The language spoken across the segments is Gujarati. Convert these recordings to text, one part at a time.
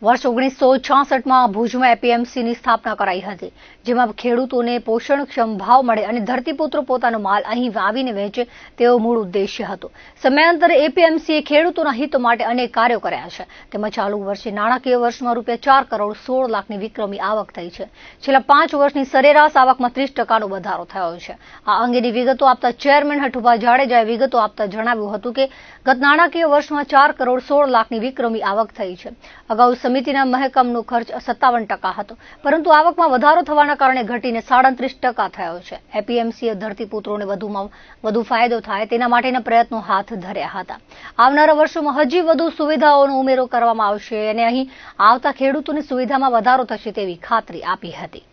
વર્ષ 1966માં ભુજમાં એપીએમસીની સ્થાપના કરાઈ હતી, જેમાં ખેડૂતોને પોષણક્ષમ ભાવ મળે અને ધરતીપુત્રો પોતાનો માલ અહીં વાવીને વેચે તેવો મૂળ ઉદ્દેશ્ય હતો। સમયાંતરે એપીએમસીએ ખેડૂતોના હિત માટે અનેક કાર્યો કર્યા છે। તેમાં ચાલુ વર્ષે નાણાકીય વર્ષમાં ₹4 કરોડ 16 લાખની વિક્રમી આવક થઈ છે। છેલ્લા 5 વર્ષની સરેરાશ આવકમાં 30% વધારો થયો છે। આ અંગેની વિગતો આપતા ચેરમેન હઠુભા જાડેજાએ વિગતો આપતા જણાવ્યું હતું કે ગત નાણાકીય વર્ષમાં 4 કરોડ 16 લાખની વિક્રમી આવક થઈ છે। અગાઉ સમિતિના મહેકમનો ખર્ચ 57% હતો, પરંતુ આવકમાં વધારો થવાના કારણે ઘટીને 37% થયો છે। એપીએમસીએ ધરતીપુત્રોને વધુમાં વધુ ફાયદો થાય તેના માટેના પ્રયત્નો હાથ ધર્યા હતા। આવનારા વર્ષોમાં હજી વધુ સુવિધાઓનો ઉમેરો કરવામાં આવશે અને અહીં આવતા ખેડૂતોની સુવિધામાં વધારો થશે તેવી ખાતરી આપી હતી।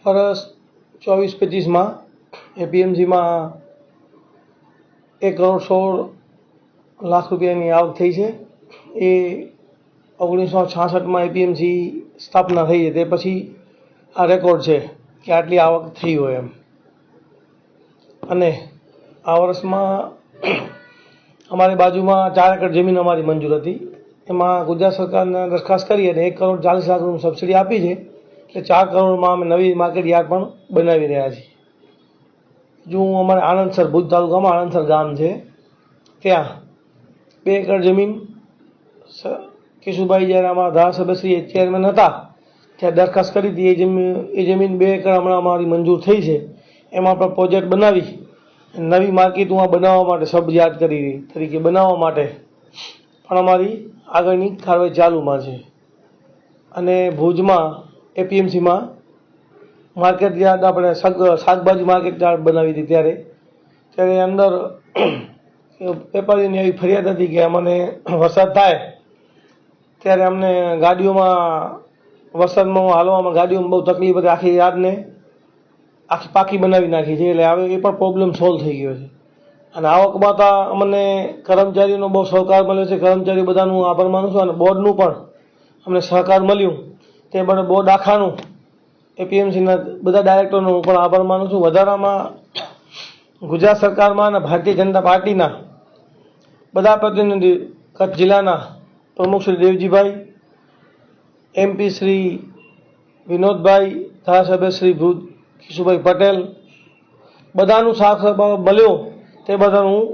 વર્ષ 24-25માં એપીએમસીમાં 1 કરોડ 16 લાખ રૂપિયાની આવક થઈ છે। એ 1966માં એપીએમસી સ્થાપના થઈ છે, તે પછી આ રેકોર્ડ છે કે આટલી આવક થઈ હોય એમ। અને આ વર્ષમાં અમારી બાજુમાં 4 એકર જમીન અમારી મંજૂર હતી, એમાં ગુજરાત સરકારને દરખાસ્ત કરી અને 1 કરોડ 40 લાખ રૂપિયાની સબસિડી આપી છે, એટલે 4 કરોડમાં અમે નવી માર્કેટ યાર્ડ પણ બનાવી રહ્યા છીએ। જો અમારે આણંદસર, ભુજ તાલુકામાં આણંદસર ગામ છે, ત્યાં 2 એકર જમીન કેશુભાઈ જ્યારે અમારા ધારાસભ્યશ્રી ચેરમેન હતા ત્યાં દરખાસ્ત કરી હતી। એ જમીન 2 એકર હમણાં અમારી મંજૂર થઈ છે। એમાં પણ પ્રોજેક્ટ બનાવી નવી માર્કેટ બનાવવા માટે સબ યાર્ડ તરીકે બનાવવા માટે પણ અમારી આગળની કાર્યવાહી ચાલુમાં છે। અને ભુજમાં એપીએમસીમાં માર્કેટ યાર્ડ આપણે શાકભાજી માર્કેટ યાર્ડ બનાવી હતી, ત્યારે અંદર વેપારીઓની એવી ફરિયાદ હતી કે અમને વરસાદ થાય ત્યારે અમને ગાડીઓમાં વરસાદમાં હાલવામાં ગાડીઓમાં બહુ તકલીફ હતી, આખી યાર્ડને આખી પાકી બનાવી નાખી છે। એટલે હવે એ પણ પ્રોબ્લેમ સોલ્વ થઈ ગયો છે। અને આવકમાં તો અમને કર્મચારીઓનો બહુ સહકાર મળ્યો છે। કર્મચારીઓ બધાનું આભાર માનું છું અને બોર્ડનું પણ અમને સહકાર મળ્યું, તે બદલ બોર્ડ આખાનું એપીએમસીના બધા ડાયરેક્ટરનો હું પણ આભાર માનું છું। વધારામાં ગુજરાત સરકારમાં અને ભારતીય જનતા પાર્ટીના બધા પ્રતિનિધિ, કચ્છ જિલ્લાના પ્રમુખ શ્રી દેવજીભાઈ, એમપી શ્રી વિનોદભાઈ, ધારાસભ્ય શ્રી ભુજ કેશુભાઈ પટેલ, બધાનું સાથ સહકાર મળ્યો તે બદલ હું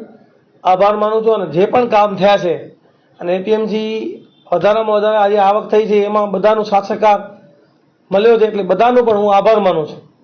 આભાર માનું છું। અને જે પણ કામ થયા છે અને એપીએમસી વધારામાં વધારે આજે આવક થઈ છે, એમાં બધાનું સાથ સહકાર મળ્યો છે, એટલે બધાનો પણ હું આભાર માનું છું।